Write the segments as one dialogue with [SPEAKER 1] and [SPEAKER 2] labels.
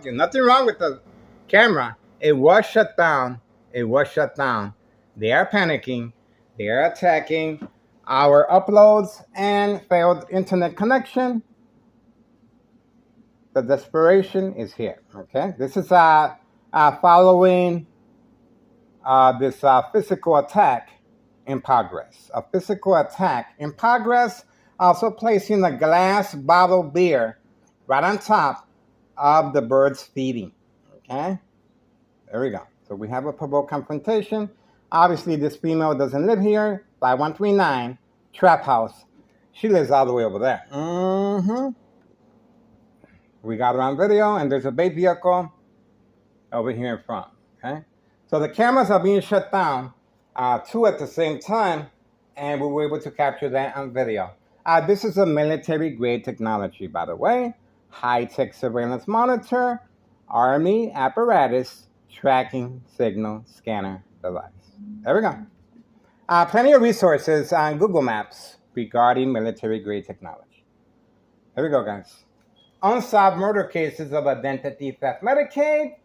[SPEAKER 1] Nothing wrong with the camera. It was shut down. It was shut down. They are panicking. They are attacking our uploads and failed internet connection. The desperation is here. Okay, this is following this physical attack in progress. A physical attack in progress. Also placing a glass bottle beer right on top of the birds feeding. Okay, there we go. So we have a provoked confrontation. Obviously, this female doesn't live here. By 139 Trap House. She lives all the way over there. We got her on video, and there's a bait vehicle over here in front. Okay, so the cameras are being shut down, two at the same time, and we were able to capture that on video. This is a military-grade technology, by the way. High-tech surveillance monitor, Army apparatus, tracking signal scanner device. There we go. Plenty of resources on Google Maps regarding military-grade technology. Here we go, guys. Unsolved murder cases of identity theft. Medicaid,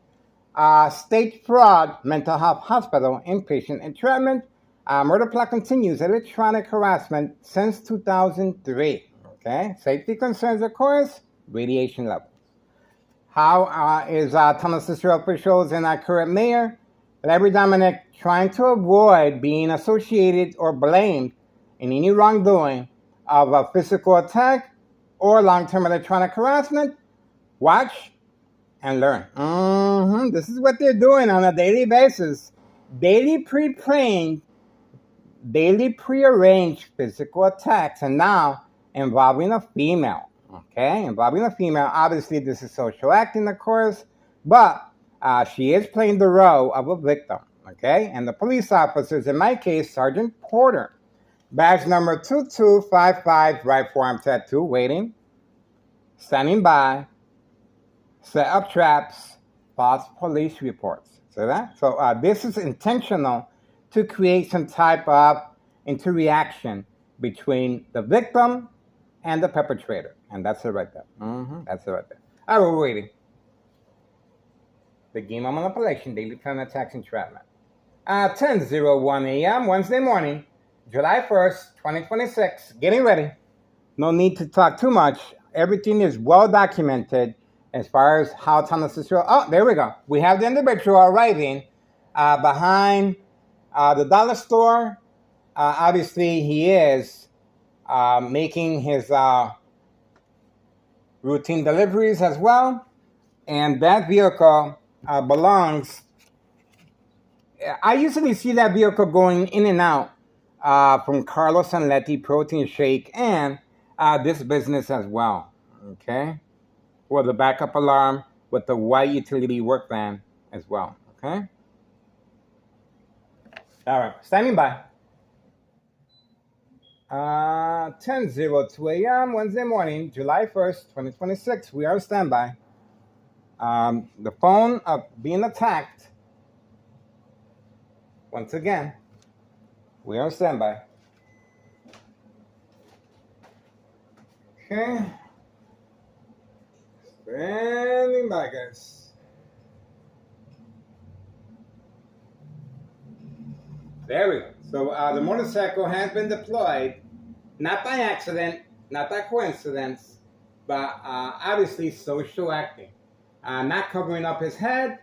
[SPEAKER 1] state fraud, mental health hospital, inpatient entrapment. Murder plot continues. Electronic harassment since 2003. Okay. Safety concerns, of course. Radiation levels. How is Thomas Cicero officials and our current mayor, Larry Dominic, trying to avoid being associated or blamed in any wrongdoing of a physical attack or long-term electronic harassment? Watch and learn. This is what they're doing on a daily basis. Daily prearranged physical attacks, and now involving a female. Okay, involving a female. Obviously, this is social acting, of course, but she is playing the role of a victim. Okay, and the police officers, in my case, Sergeant Porter, badge number 2255, right forearm tattoo, waiting, standing by, set up traps, false police reports. See that? So this is intentional to create some type of interaction between the victim and the perpetrator. And that's it right there. That's it right there. All right, we're waiting. The game of manipulation, daily plan attacks, entrapment. 10:01 a.m. Wednesday morning, July 1st, 2026. Getting ready. No need to talk too much. Everything is well documented as far as how Thomas Cicero. Oh, there we go. We have the individual arriving behind the dollar store. Obviously, he is making his routine deliveries as well. And that vehicle belongs. I usually see that vehicle going in and out from Carlos Sanletti Protein Shake and this business as well. Okay, with the backup alarm with the white utility work van as well. Okay. All right, standing by. 10:02 a.m. Wednesday morning, July 1st, 2026. We are on standby. The phone being attacked. Once again, we are on standby. Okay. Standing by, guys. There we go. So the motorcycle has been deployed, not by accident, not by coincidence, but obviously social acting. Not covering up his head,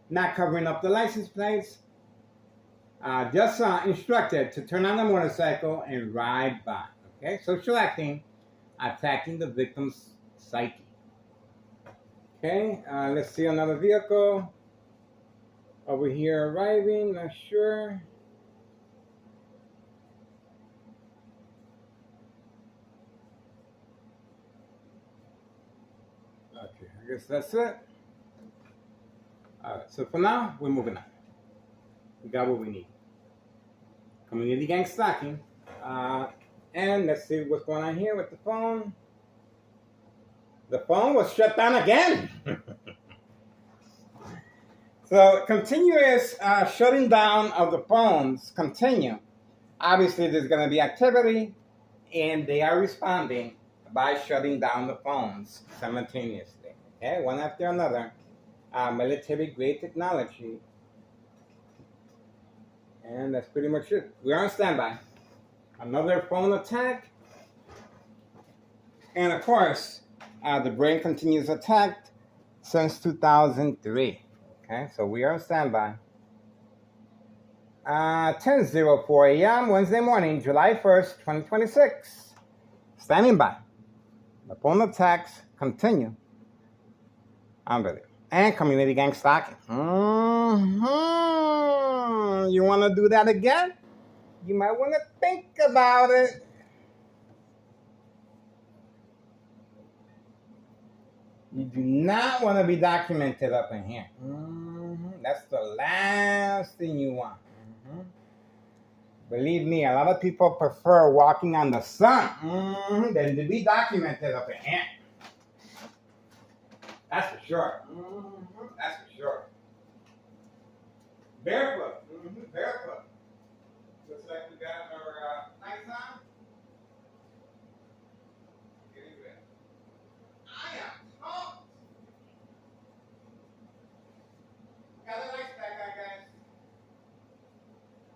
[SPEAKER 1] not covering up the license plates, just instructed to turn on the motorcycle and ride by. Okay, social acting, attacking the victim's psyche. Okay, let's see another vehicle over here arriving. Not sure. Okay, I guess that's it. All right, so for now, we're moving on. We got what we need. Community gang stalking. And let's see what's going on here with the phone. The phone was shut down again. So continuous shutting down of the phones continue. Obviously, there's going to be activity, and they are responding by shutting down the phones simultaneously. Okay, one after another. military grade technology. And that's pretty much it. We're on standby. Another phone attack. And of course, the brain continues attacked since 2003. Okay, so we are on standby. 10:04 a.m. Wednesday morning, July 1st, 2026. Standing by. The phone attacks continue on video. And community gang stalking. You want to do that again? You might want to think about it. You do not want to be documented up in here. That's the last thing you want. Believe me, a lot of people prefer walking on the sun than to be documented up in here. That's for sure. That's for sure. Barefoot. Barefoot. Looks like we got our lights on. Getting ready. I am pumped. Got the lights back on, guys.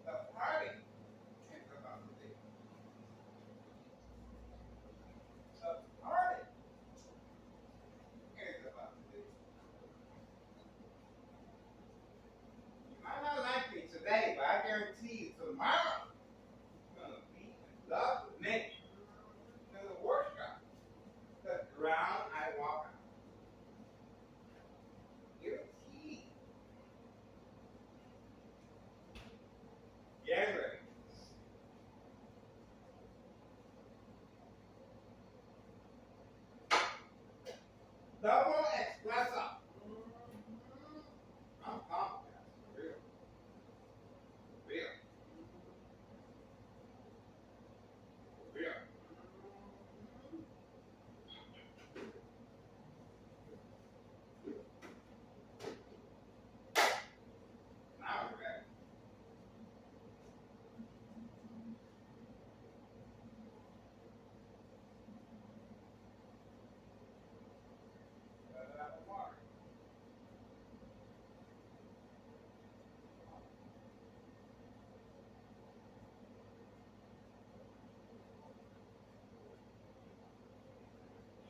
[SPEAKER 1] The party is about to be. The party is about to be. You might not like me today, but I guarantee you tomorrow you're going to be in love with me. To the workshop. The ground I walk on. Guaranteed. Get ready. Double espresso. I'm pumped. Real. Real. Real. Now we're ready. Water.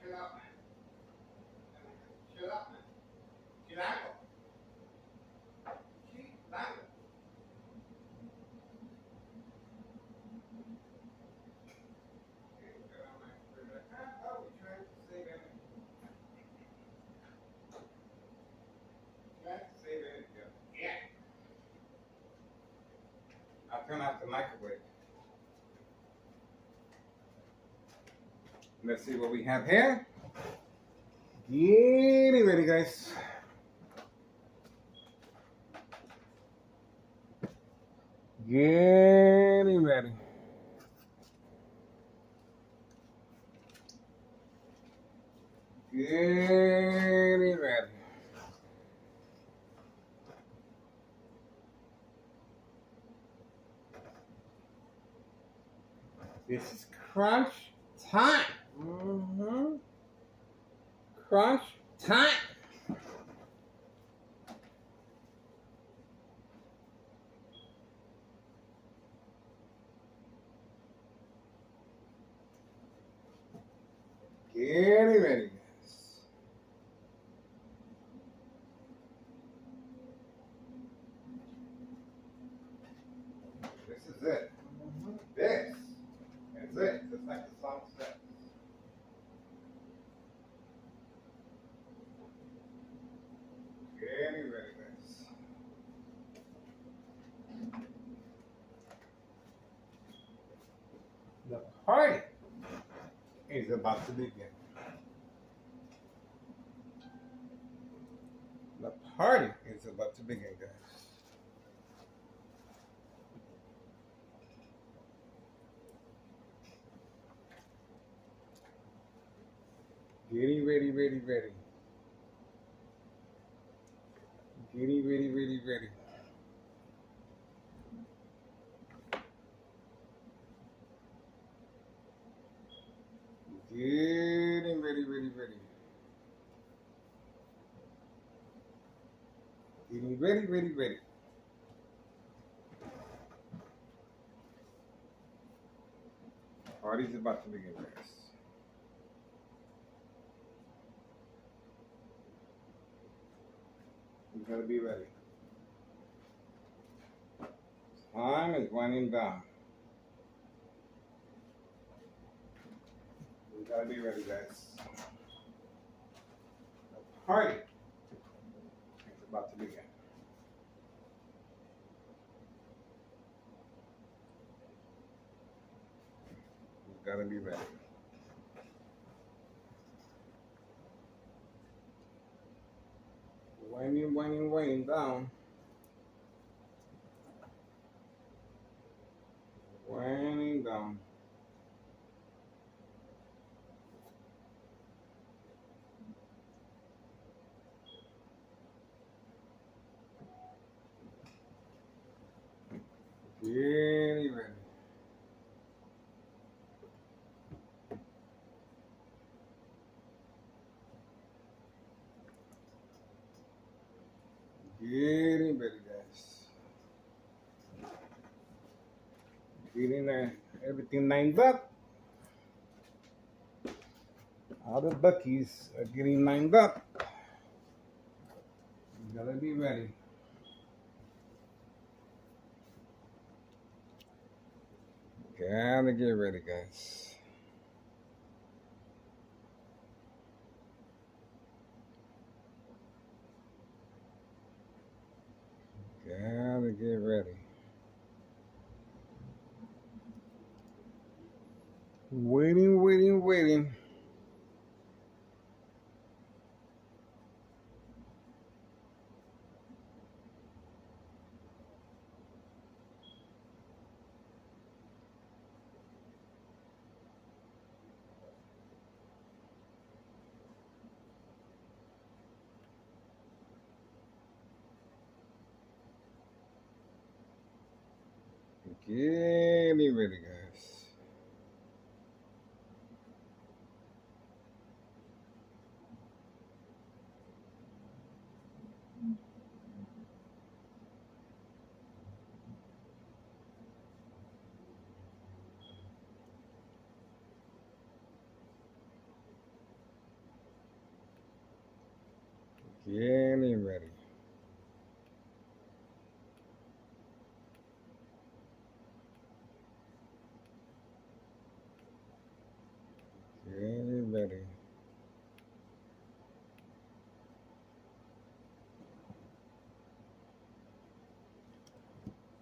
[SPEAKER 1] Chill out, man. Chill out, man. Chilango. Chilango. Oh, we're trying to save energy. Trying to save energy. Yeah. I'll turn off the microwave. Let's see what we have here. Getting ready, guys. Getting ready. Getting ready. This is crunch time. Crunch time. Getting ready, guys. This is it. This is it. Just like the song says. Getting ready, guys. The party is about to begin. The party is about to begin, guys. Getting ready, ready, ready. Getting ready, ready, ready. Getting ready, ready, ready. Getting ready, ready, ready. Party's about to begin, guys. You gotta be ready. Time is winding down. You gotta be ready, guys. The party is about to begin. You gotta be ready. Winding down. Winding down. Getting ready. Getting ready, guys. Getting everything lined up. All the buckies are getting lined up. You gotta be ready. Gotta get ready, guys. Gotta get ready. Waiting. Getting ready, guys. Getting ready. Getting ready.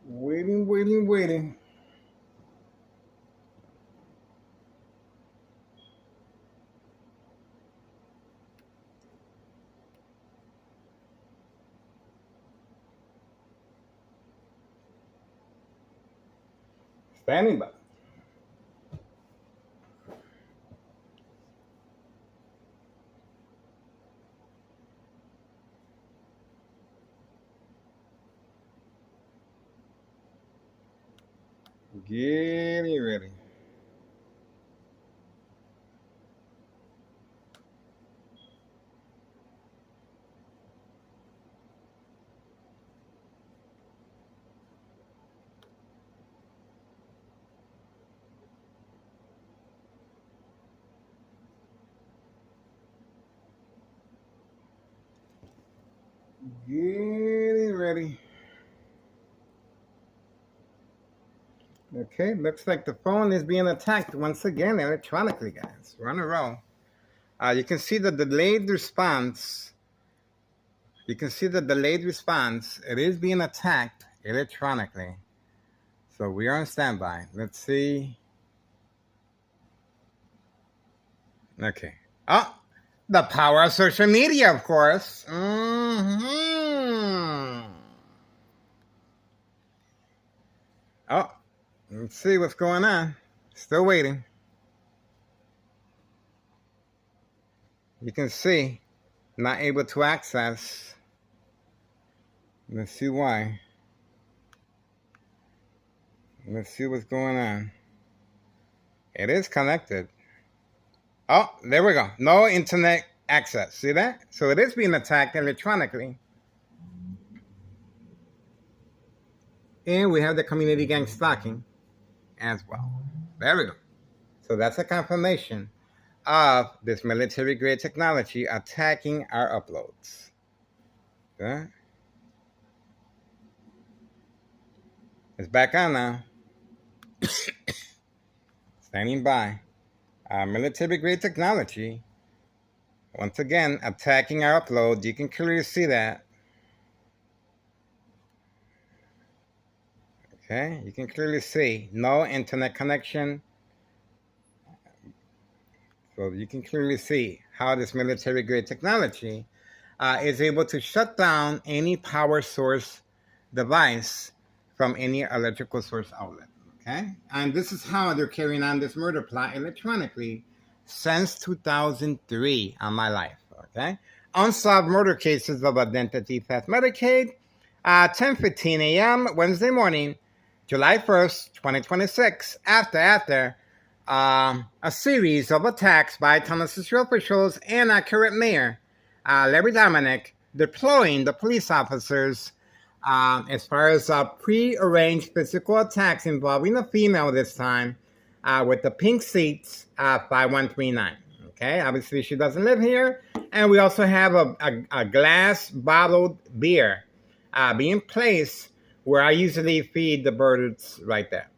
[SPEAKER 1] Waiting. Standing by. Getting ready. Getting ready. Okay, looks like the phone is being attacked once again electronically, guys. We're on a roll. You can see the delayed response. It is being attacked electronically. So we are on standby. Let's see. Okay. Oh, the power of social media, of course. Oh, let's see what's going on. Still waiting. You can see, not able to access. Let's see why. Let's see what's going on. It is connected. Oh, there we go. No internet access. See that? So it is being attacked electronically. And we have the community gang stalking as well. There we go. So that's a confirmation of this military-grade technology attacking our uploads. Okay? It's back on now. Standing by. Military-grade technology. Once again, attacking our upload. You can clearly see that. Okay, you can clearly see no internet connection. So you can clearly see how this military-grade technology is able to shut down any power source device from any electrical source outlet. Okay, and this is how they're carrying on this murder plot electronically since 2003 on my life. Okay, unsolved murder cases of identity theft Medicaid, 10:15 a.m. Wednesday morning, July 1st, 2026. After a series of attacks by Thomas Cicero officials and accurate mayor Larry Dominic deploying the police officers as far as pre-arranged physical attacks involving a female this time with the pink seats 5139. Okay, obviously she doesn't live here. And we also have a glass bottled beer being placed where I usually feed the birds right there.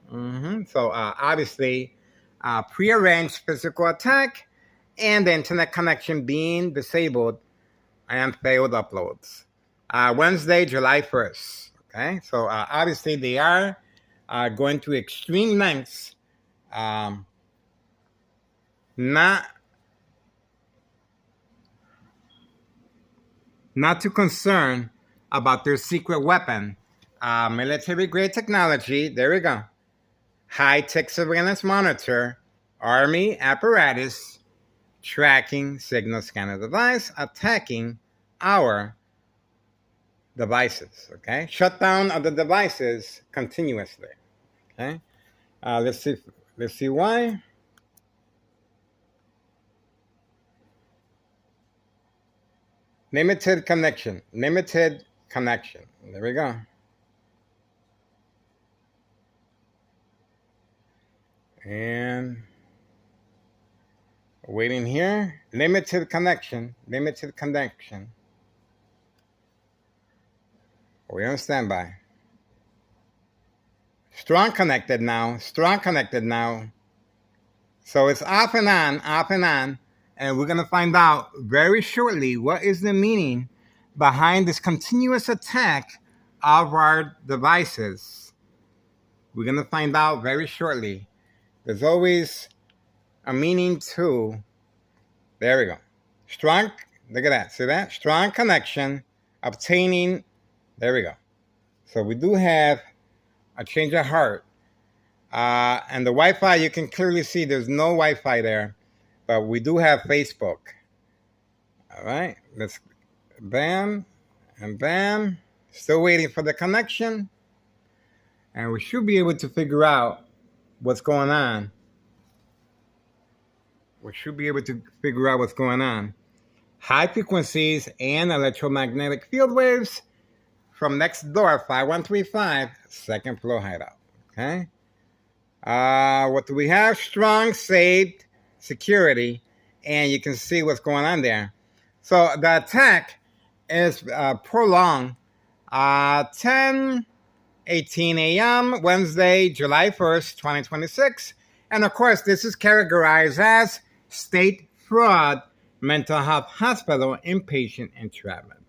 [SPEAKER 1] So obviously pre-arranged physical attack and the internet connection being disabled and failed uploads. Wednesday, July 1st. Okay, so obviously they are going to extreme lengths, not too concerned about their secret weapon, military-grade technology. There we go. High-tech surveillance monitor, army apparatus, tracking signal scanner device, attacking our devices. Okay, shutdown of the devices continuously. Okay, let's see why. Limited connection. There we go. And waiting here. Limited connection. We're on standby. Strong connected now. So it's off and on. And we're going to find out very shortly what is the meaning behind this continuous attack of our devices. We're going to find out very shortly. There's always a meaning to. There we go. Strong. Look at that. See that? Strong connection. Obtaining. There we go. So we do have a change of heart. And the Wi-Fi, you can clearly see there's no Wi-Fi there. But we do have Facebook. All right. Let's bam and bam. Still waiting for the connection. And we should be able to figure out what's going on. High frequencies and electromagnetic field waves from next door, 5135, second floor hideout. Okay. What do we have? Strong saved security. And you can see what's going on there. So the attack is prolonged. 10:18 a.m. Wednesday, July 1st, 2026. And of course, this is categorized as state fraud, mental health hospital, inpatient entrapment.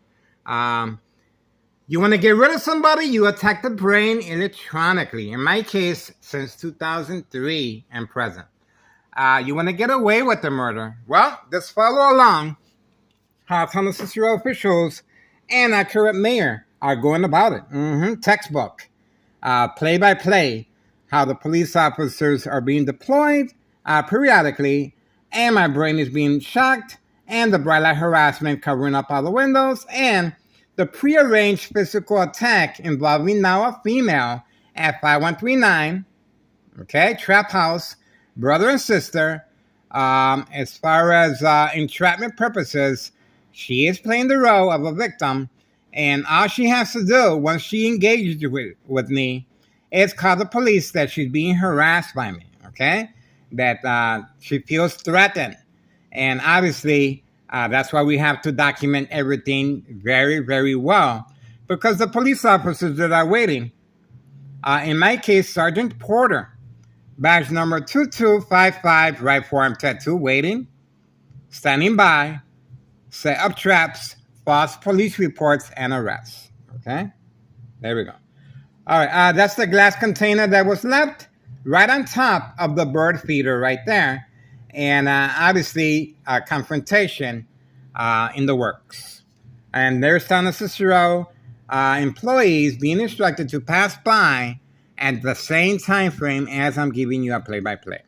[SPEAKER 1] You want to get rid of somebody, you attack the brain electronically. In my case, since 2003 and present. You want to get away with the murder? Well, just follow along how Thomas Cicero officials and our current mayor are going about it. Textbook. Play by play, how the police officers are being deployed periodically, and my brain is being shocked, and the bright light harassment covering up all the windows, and the prearranged physical attack involving now a female at 5139, okay, trap house, brother and sister. As far as entrapment purposes, she is playing the role of a victim, And all she has to do once she engages with me is call the police that she's being harassed by me, okay? That she feels threatened. And obviously, that's why we have to document everything very, very well. Because the police officers that are waiting, in my case, Sergeant Porter, badge number 2255, right forearm tattoo, waiting, standing by, set up traps, false police reports, and arrests. Okay? There we go. All right, that's the glass container that was left right on top of the bird feeder right there. And obviously, a confrontation in the works. And there's Town of Cicero employees being instructed to pass by at the same time frame as I'm giving you a play-by-play.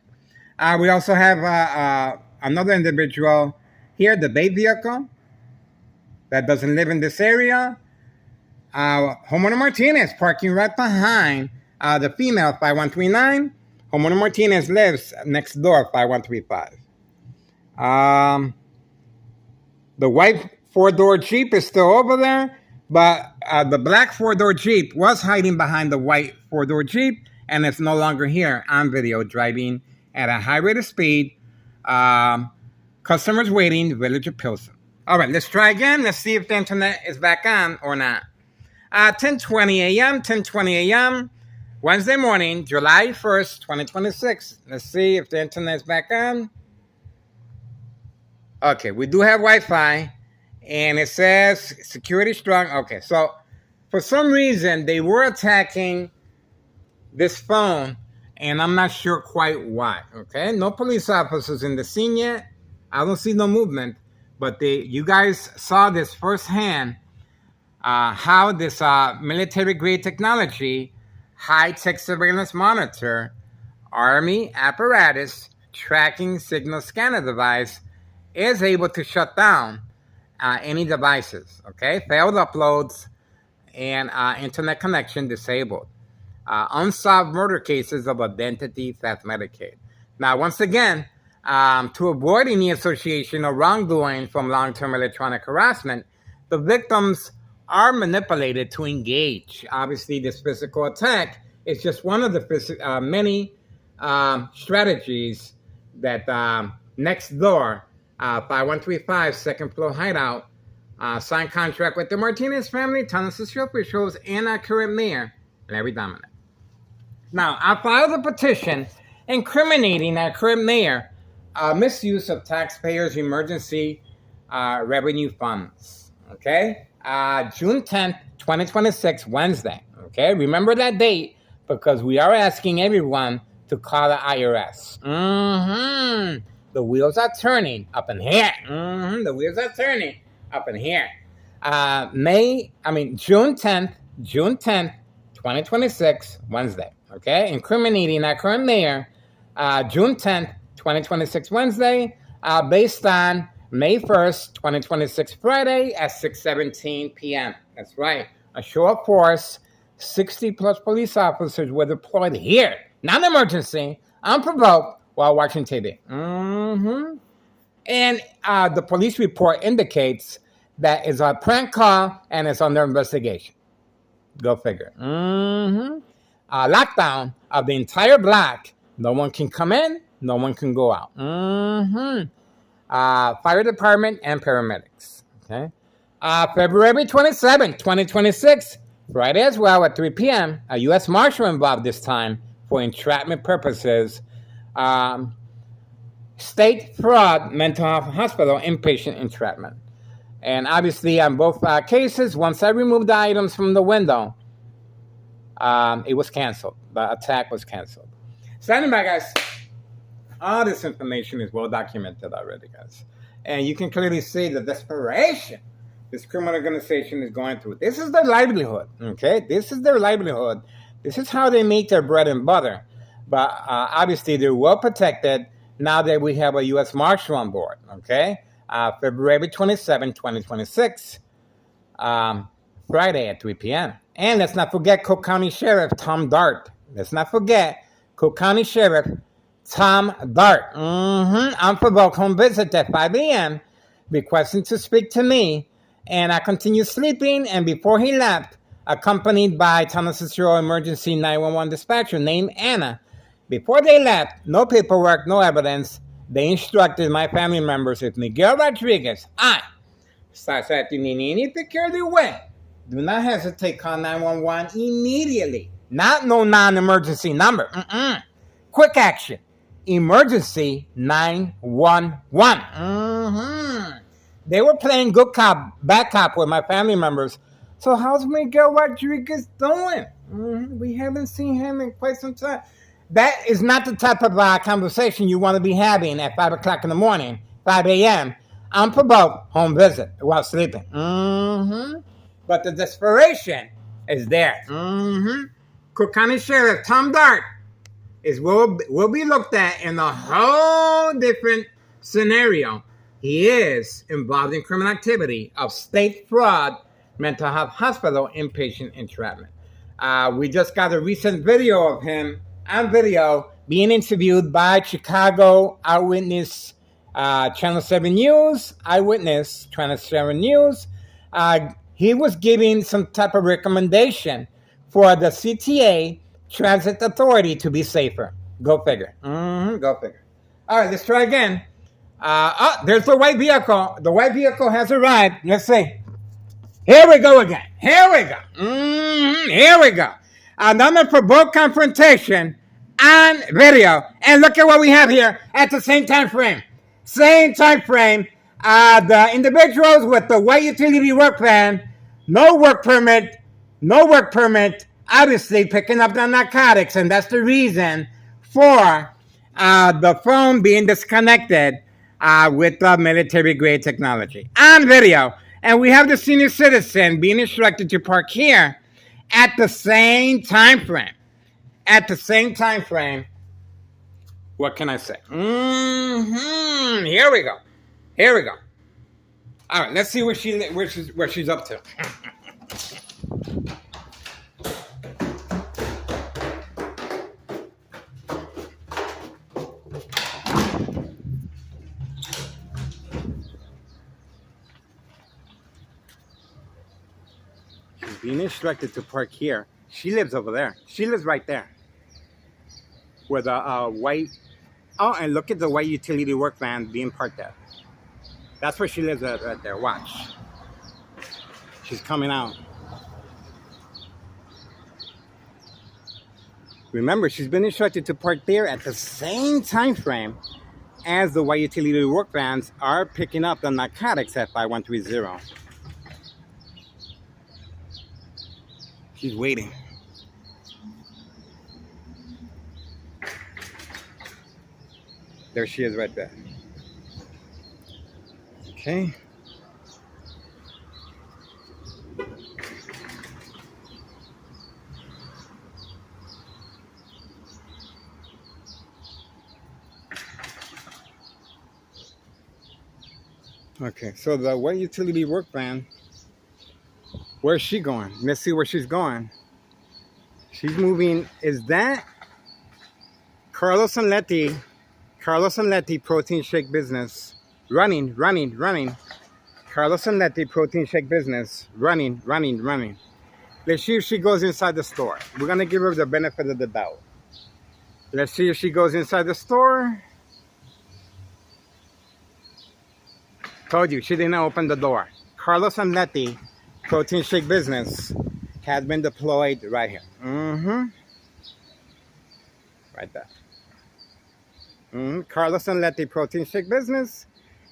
[SPEAKER 1] We also have another individual here, the bait vehicle, that doesn't live in this area. Homeowner Martinez parking right behind the female 5139. Homeowner Martinez lives next door, 5135. The white four-door Jeep is still over there, but the black four-door Jeep was hiding behind the white four-door Jeep, and it's no longer here on video, driving at a high rate of speed. Customers waiting, Village of Pilsen. All right, let's try again. Let's see if the internet is back on or not. 10:20 a.m., Wednesday morning, July 1st, 2026. Let's see if the internet's back on. Okay, we do have Wi-Fi, and it says security strong. Okay, so for some reason, they were attacking this phone, and I'm not sure quite why. Okay, no police officers in the scene yet. I don't see no movement, but you guys saw this firsthand, how this military-grade technology, high-tech surveillance monitor, Army apparatus, tracking signal scanner device is able to shut down any devices, okay? Failed uploads and internet connection disabled. Unsolved murder cases of identity theft Medicaid. Now, once again, to avoid any association or wrongdoing from long-term electronic harassment, the victims are manipulated to engage. Obviously, this physical attack is just one of the many strategies that Nextdoor, 5135, second floor hideout, signed contract with the Martinez family, Town of Cicero officials, and our current mayor, Larry Dominic. Now, I filed a petition incriminating our current mayor misuse of taxpayers' emergency revenue funds. Okay? June 10th, 2026, Wednesday. Okay? Remember that date because we are asking everyone to call the IRS. The wheels are turning up in here. The wheels are turning up in here. June 10th, 2026, Wednesday. Okay? Incriminating our current mayor, June 10th, 2026, Wednesday, based on May 1st, 2026, Friday at 6:17 p.m. That's right. A show of force, 60-plus police officers were deployed here, non-emergency, unprovoked, while watching TV. And the police report indicates that it's a prank call and it's under investigation. Go figure. Lockdown of the entire block. No one can come in. No one can go out. Fire department and paramedics. Okay. February 27, 2026, Friday as well at 3 p.m., a U.S. Marshal involved this time for entrapment purposes. State fraud mental health hospital inpatient entrapment. And obviously on both cases, once I removed the items from the window, it was canceled. The attack was canceled. Standing by, guys. All this information is well documented already, guys. And you can clearly see the desperation this criminal organization is going through. This is their livelihood, okay? This is their livelihood. This is how they make their bread and butter. But obviously, they're well protected now that we have a U.S. Marshal on board, okay? February 27, 2026, Friday at 3 p.m. And let's not forget Cook County Sheriff Tom Dart. Let's not forget Cook County Sheriff Tom Dart. Unprovoked home visit at 5 a.m. requesting to speak to me And I continued sleeping, and before he left, accompanied by Town Cicero emergency 911 dispatcher named Anna, before they left, no paperwork, no evidence, they instructed my family members, if Miguel Rodriguez, starts acting in any peculiar way, do not hesitate, call 911 immediately. Not no non-emergency number. Quick action. Emergency 911. They were playing good cop, bad cop with my family members. So how's Miguel Rodriguez doing? We haven't seen him in quite some time. That is not the type of conversation you want to be having at 5 o'clock in the morning, 5 a.m., unprovoked home visit while sleeping. But the desperation is there. Cook County Sheriff Tom Dart will be looked at in a whole different scenario. He is involved in criminal activity of state fraud, mental health hospital, inpatient entrapment. We just got a recent video of him on video being interviewed by Chicago Eyewitness Channel 7 News, Eyewitness Channel 7 News. He was giving some type of recommendation for the CTA Transit Authority to be safer. Go figure. Go figure. All right, let's try again. There's the white vehicle. The white vehicle has arrived. Let's see. Here we go again. Here we go. Here we go. Another provoked confrontation on video. And look at what we have here at the same time frame. Same time frame. The individuals with the white utility work van, no work permit, obviously picking up the narcotics. And that's the reason for the phone being disconnected with the military grade technology. On video. And we have the senior citizen being instructed to park here at the same time frame. At the same time frame. What can I say? Here we go. Here we go. All right, let's see where she's up to. She's being instructed to park here. She lives over there. She lives right there. Where the white... Oh, and look at the white utility work van being parked there. That's where she lives at right there. Watch. She's coming out. Remember, she's been instructed to park there at the same time frame as the white utility work vans are picking up the narcotics at 5130. She's waiting. There she is right there. Okay. Okay, so the white utility work van, where's she going? Let's see where she's going. She's moving. Is that Carlos Anletti Protein Shake Business? Running. Carlos Anletti Protein Shake Business. Running. Let's see if she goes inside the store. We're going to give her the benefit of the doubt. Let's see if she goes inside the store. Told you, she didn't open the door. Carlos Anletti Protein Shake Business has been deployed right here. Right there. Carlos Anletti Protein Shake Business.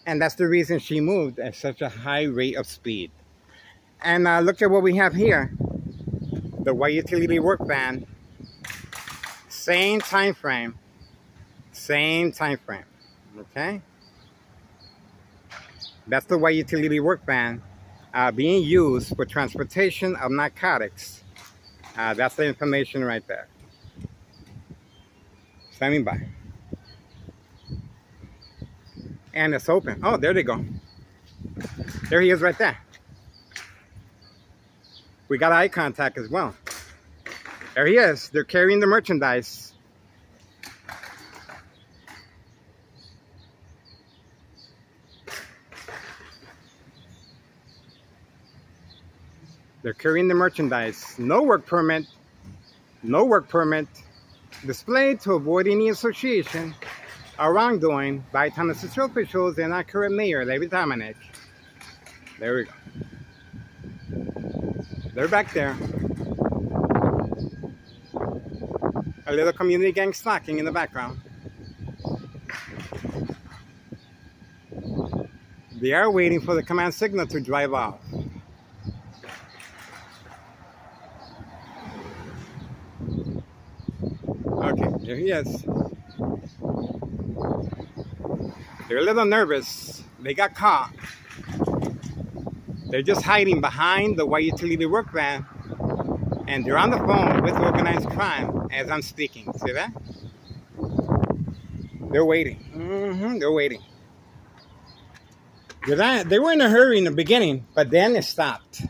[SPEAKER 1] And that's the reason she moved at such a high rate of speed. And look at what we have here. The white utility work van. Same time frame. Okay? That's the white utility work van being used for transportation of narcotics. That's the information right there. Standing by. And it's open. Oh, there they go. There he is right there. We got eye contact as well. There he is. They're carrying the merchandise. They're carrying the merchandise. No work permit. No work permit. Displayed to avoid any association or wrongdoing by Thomas City officials and our current mayor, David Dominic. There we go. They're back there. A little community gang stalking in the background. They are waiting for the command signal to drive off. Okay, there he is. They're a little nervous. They got caught. They're just hiding behind the white utility work van, and they're on the phone with organized crime as I'm speaking. See that? They're waiting. They're waiting. They were in a hurry in the beginning, but then it stopped.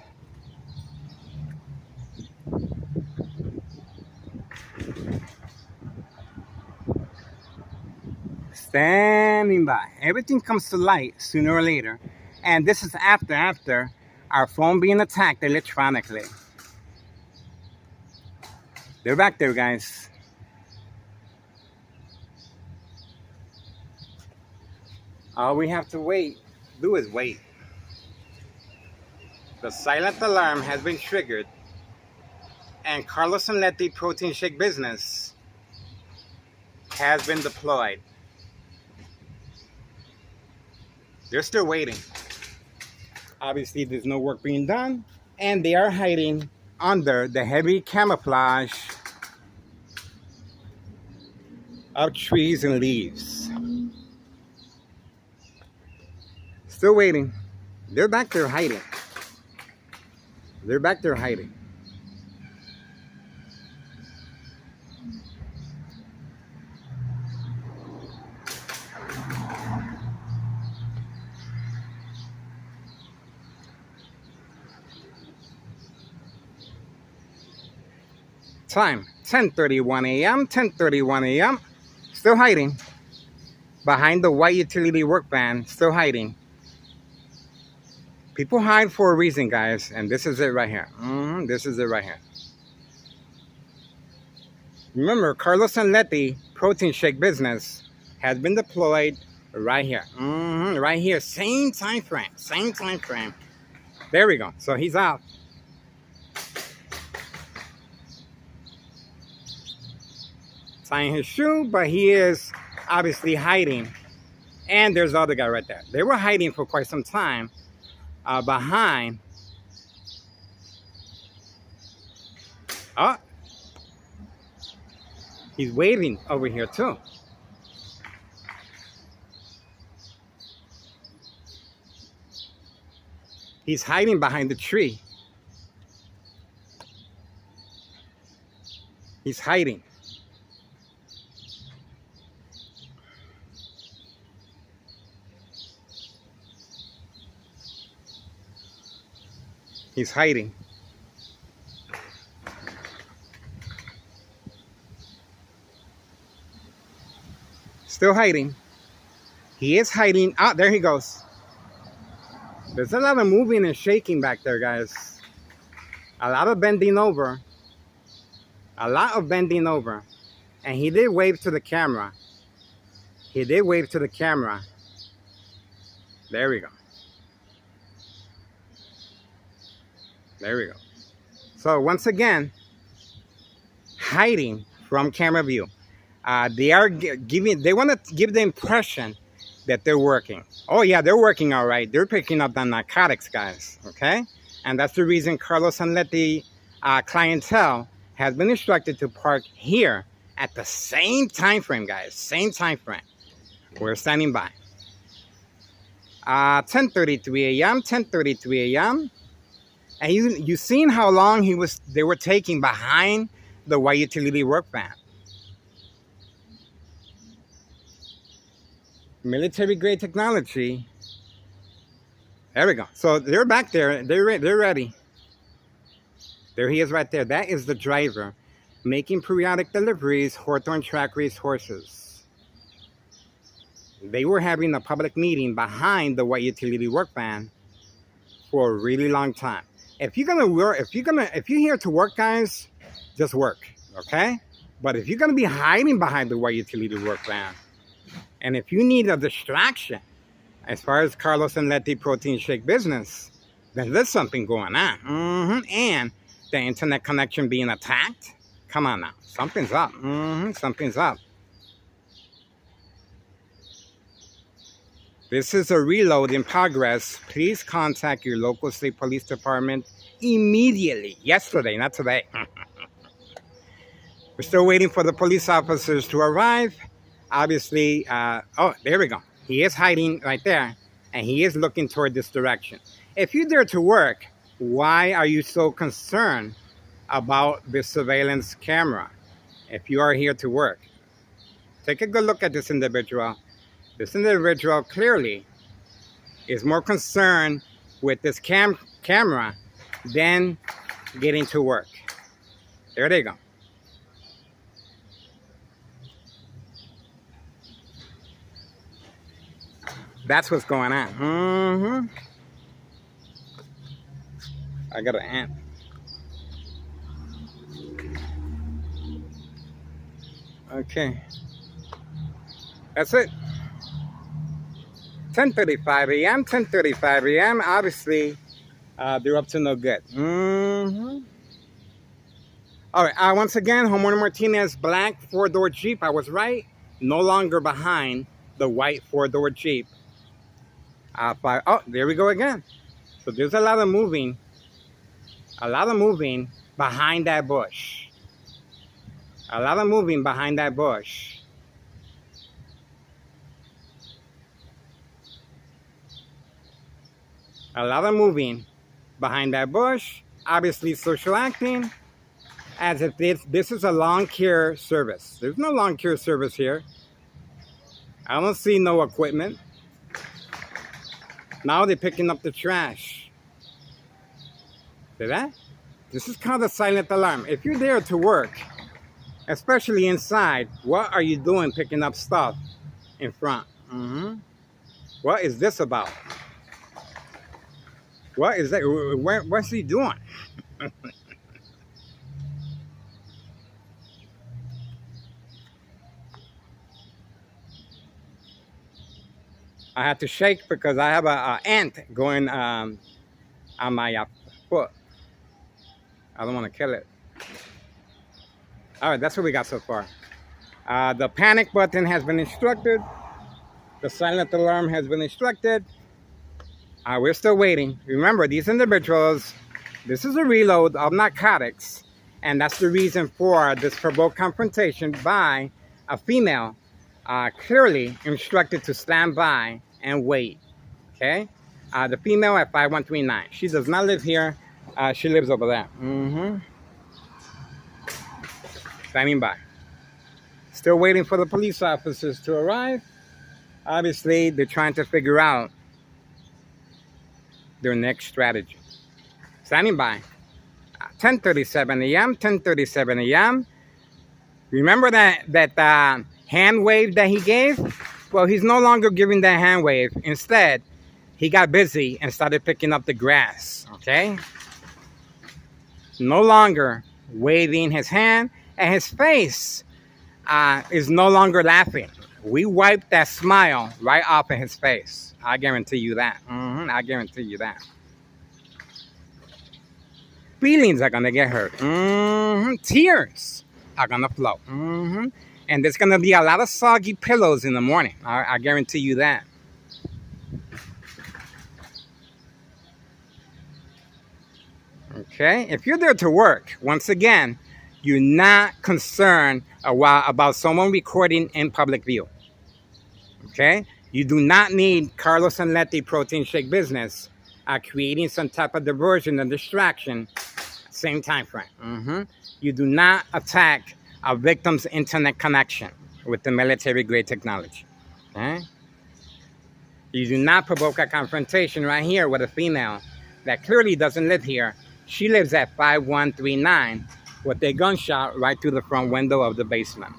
[SPEAKER 1] Standing by. Everything comes to light sooner or later. And this is after our phone being attacked electronically. They're back there, guys. All we have to do is wait. The silent alarm has been triggered, and Carlos and Letty protein shake business has been deployed. They're still waiting. Obviously, there's no work being done, and they are hiding under the heavy camouflage of trees and leaves. Still waiting. They're back there hiding. They're back there hiding. Time 10:31 a.m. 10:31 a.m. Still hiding behind the white utility work van. Still hiding. People hide for a reason, guys, and this is it right here. This is it right here. Remember, Carlos and Letty protein shake business has been deployed right here. Right here. Same time frame. Same time frame. There we go. So he's out. Tying his shoe, but he is obviously hiding. And there's the other guy right there. They were hiding for quite some time behind. Oh, he's waving over here too. He's hiding behind the tree. He's hiding. He's hiding. Still hiding. He is hiding. Ah, there he goes. There's a lot of moving and shaking back there, guys. A lot of bending over. A lot of bending over. And he did wave to the camera. He did wave to the camera. There we go. There we go. So once again, hiding from camera view. They are they want to give the impression that they're working. Oh yeah, they're working all right. They're picking up the narcotics, guys. Okay, and that's the reason Carlos and Letty clientele has been instructed to park here at the same time frame, guys. Same time frame. We're standing by. 10:33 a.m. 10:33 a.m. And you seen how long they were taking behind the white utility work van. Military grade technology. There we go. So they're back there. They're ready. There he is right there. That is the driver making periodic deliveries, Hawthorne track race horses. They were having a public meeting behind the white utility work van for a really long time. If you're gonna work, if you're here to work, guys, just work, okay? But if you're gonna be hiding behind the white utility work van, and if you need a distraction, as far as Carlos and Letty protein shake business, then there's something going on. And the internet connection being attacked. Come on now, something's up. Something's up. This is a reload in progress. Please contact your local state police department immediately. Yesterday, not today. We're still waiting for the police officers to arrive. Obviously, oh, there we go. He is hiding right there, and he is looking toward this direction. If you're there to work, why are you so concerned about this surveillance camera? If you are here to work, take a good look at this individual. This individual clearly is more concerned with this camera than getting to work. There they go. That's what's going on. I got an ant. Okay. That's it. 10:35 a.m. 10:35 a.m. Obviously, they're up to no good. All right. Once again, Homeowner Martinez, black 4-door Jeep. I was right. No longer behind the white 4-door Jeep. Oh, there we go again. So there's a lot of moving behind that bush. A lot of moving behind that bush. A lot of moving behind that bush. Obviously social acting, as if this is a lawn care service. There's no lawn care service here. I don't see no equipment. Now they're picking up the trash. See that? This is called a silent alarm. If you're there to work, especially inside, what are you doing picking up stuff in front? What is this about? What is that? What's he doing? I had to shake because I have an ant going on my foot. I don't want to kill it. All right, that's what we got so far. The panic button has been instructed. The silent alarm has been instructed. We're still waiting. Remember, these individuals, this is a reload of narcotics, and that's the reason for this provoked confrontation by a female, clearly instructed to stand by and wait. Okay? The female at 5139. She does not live here. She lives over there. Standing by. Still waiting for the police officers to arrive. Obviously, they're trying to figure out their next strategy. Standing by. 10:37 a.m. 10:37 a.m. Remember that hand wave that he gave? Well, he's no longer giving that hand wave. Instead, he got busy and started picking up the grass. Okay? No longer waving his hand, and his face is no longer laughing. We wiped that smile right off of his face. I guarantee you that. I guarantee you that. Feelings are gonna get hurt. Tears are gonna flow. And there's gonna be a lot of soggy pillows in the morning. I guarantee you that. Okay, if you're there to work, once again, you're not concerned about someone recording in public view. Okay, you do not need Carlos and Letty protein shake business creating some type of diversion and distraction. Same time frame. You do not attack a victim's internet connection with the military grade technology. Okay? You do not provoke a confrontation right here with a female that clearly doesn't live here. She lives at 5139 with a gunshot right through the front window of the basement.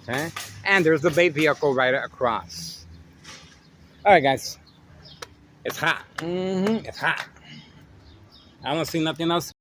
[SPEAKER 1] Okay? And there's the bait vehicle right across. All right, guys. It's hot. It's hot. I don't see nothing else.